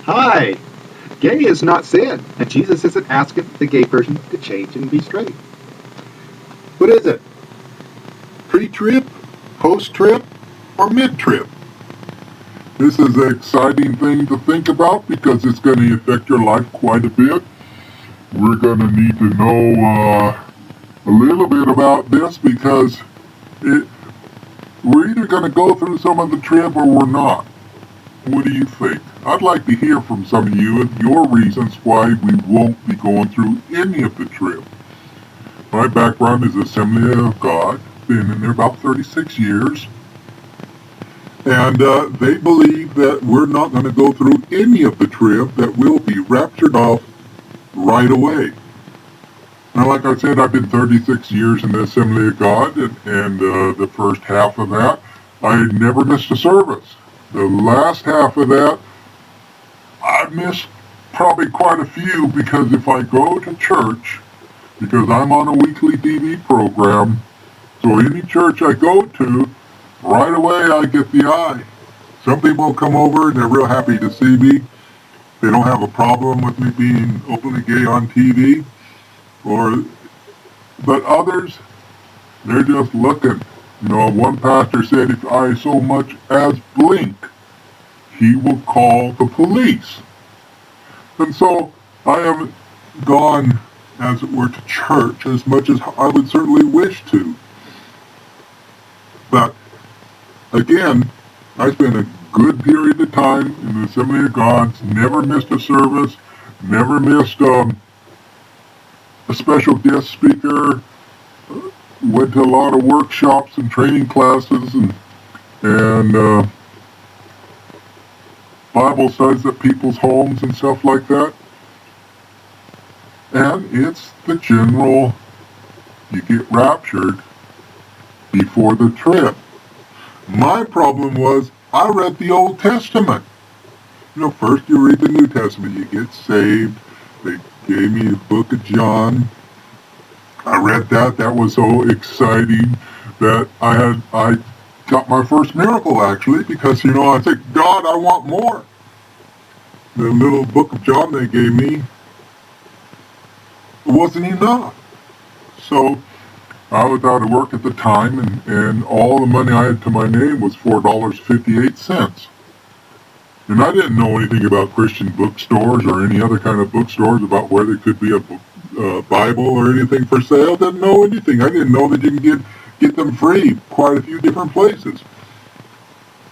Hi! Gay is not sin, and Jesus isn't asking the gay person to change and be straight. What is it? Pre-trip, post-trip, or mid-trip? This is an exciting thing to think about because it's going to affect your life quite a bit. We're going to need to know a little bit about this because we're either going to go through some of the trip or we're not. What do you think? I'd like to hear from some of you and your reasons why we won't be going through any of the trip. My background is Assembly of God. Been in there about 36 years. And they believe that we're not going to go through any of the trip, that we'll be raptured off right away. Now, like I said, I've been 36 years in the Assembly of God, and the first half of that, I never missed a service. The last half of that, I missed probably quite a few because if I go to church, because I'm on a weekly TV program, so any church I go to, right away I get the eye. Some people come over and they're real happy to see me. They don't have a problem with me being openly gay on TV. But others, they're just looking. You know, one pastor said if I so much as blink, he will call the police. And so I haven't gone, as it were, to church as much as I would certainly wish to. But again, I spent a good period of time in the Assembly of God, never missed a service, never missed a special guest speaker, went to a lot of workshops and training classes and Bible studies at people's homes and stuff like that. And it's the general, you get raptured before the trip. My problem was, I read the Old Testament. You know, first you read the New Testament, you get saved. They gave me the book of John. I read that. That was so exciting that I got my first miracle, actually, because, you know, I said, God, I want more. The little book of John they gave me wasn't enough. So I was out of work at the time, and all the money I had to my name was $4.58. And I didn't know anything about Christian bookstores or any other kind of bookstores about where there could be a Bible or anything for sale. Didn't know anything. I didn't know that you can get them free quite a few different places.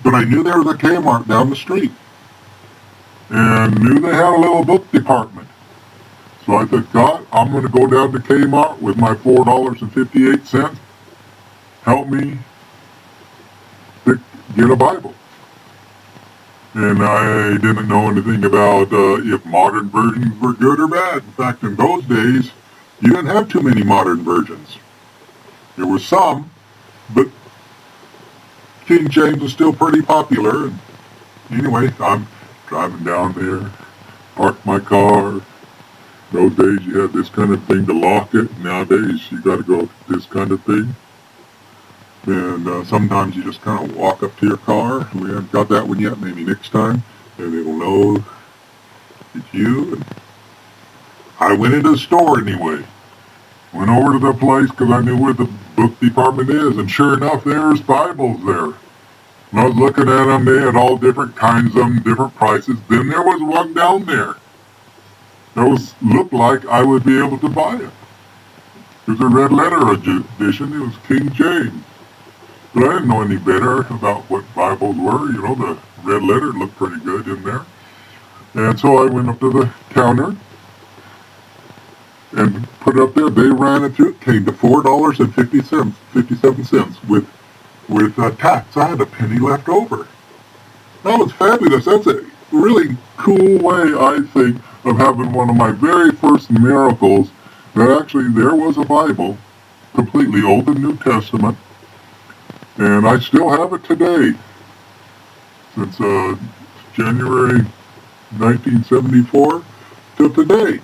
But I knew there was a Kmart down the street. And knew they had a little book department. So I said, God, I'm going to go down to Kmart with my $4.58. Help me get a Bible. And I didn't know anything about if modern versions were good or bad. In fact, in those days, you didn't have too many modern versions. There were some, but King James was still pretty popular. And anyway, I'm driving down there, parked my car. Those days you had this kind of thing to lock it. Nowadays you got to go with this kind of thing. And sometimes you just kind of walk up to your car. We haven't got that one yet. Maybe next time. And it'll know it's you. And I went into the store anyway. Went over to the place because I knew where the book department is. And sure enough, there's Bibles there. And I was looking at them. They had all different kinds of them, different prices. Then there was one down there. Looked like I would be able to buy it. It was a red letter edition. It was King James. But I didn't know any better about what Bibles were. You know, the red letter looked pretty good in there. And so I went up to the counter and put it up there. They ran it through. It came to $4.57 with tax. I had a penny left over. That was fabulous. That's a really cool way, I think, of having one of my very first miracles, that actually there was a Bible, completely Old and New Testament, and I still have it today, since January 1974 till today.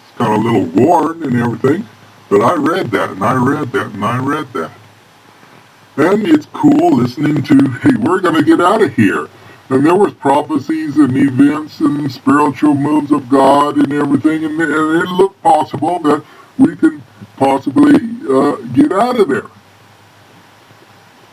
It's got a little worn and everything, but I read that, and I read that, and I read that. And it's cool listening to, hey, we're going to get out of here. And there was prophecies and events and spiritual moves of God and everything, and it looked possible that we could possibly get out of there.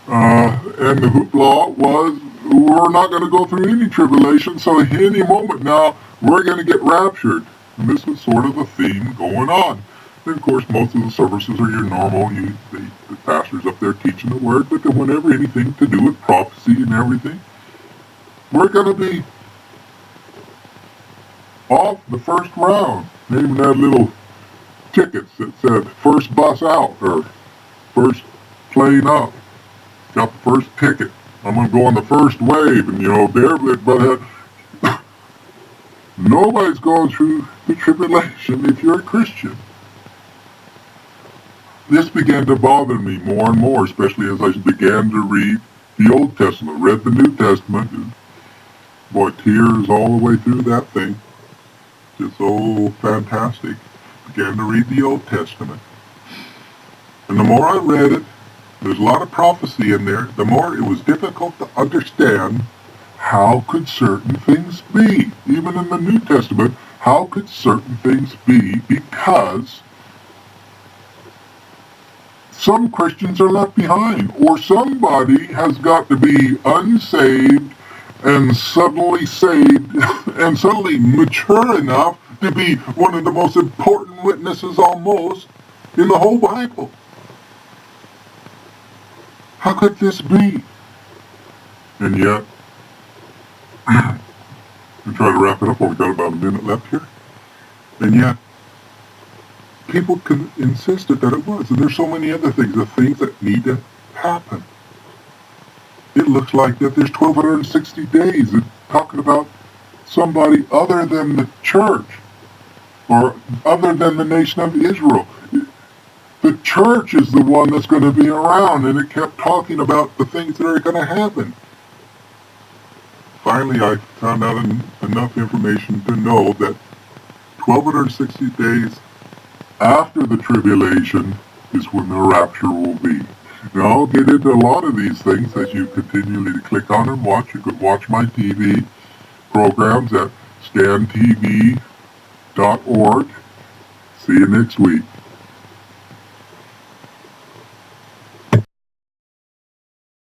And the hoopla was, we're not going to go through any tribulation, so any moment now, we're going to get raptured. And this was sort of the theme going on. And of course, most of the services are your normal, the pastor's up there teaching the word, but whenever anything to do with prophecy and everything, we're going to be off the first round. They even had little tickets that said first bus out or first plane up. Got the first ticket. I'm going to go on the first wave. And, but nobody's going through the tribulation if you're a Christian. This began to bother me more and more, especially as I began to read the Old Testament, read the New Testament. And boy, tears all the way through that thing. Just so fantastic. Began to read the Old Testament. And the more I read it, there's a lot of prophecy in there, the more it was difficult to understand how could certain things be. Even in the New Testament, how could certain things be? Because some Christians are left behind, or somebody has got to be unsaved and suddenly saved and suddenly mature enough to be one of the most important witnesses almost in the whole Bible. How could this be? And yet, we try to wrap it up, we've got about a minute left here. And yet, people insisted that it was. And there's so many other things, the things that need to happen. It looks like that there's 1,260 days. It's talking about somebody other than the church or other than the nation of Israel. The church is the one that's going to be around, and it kept talking about the things that are going to happen. Finally, I found out enough information to know that 1,260 days after the tribulation is when the rapture will be. Now, I'll get into a lot of these things as you continually click on and watch. You could watch my TV programs at scantv.org. See you next week.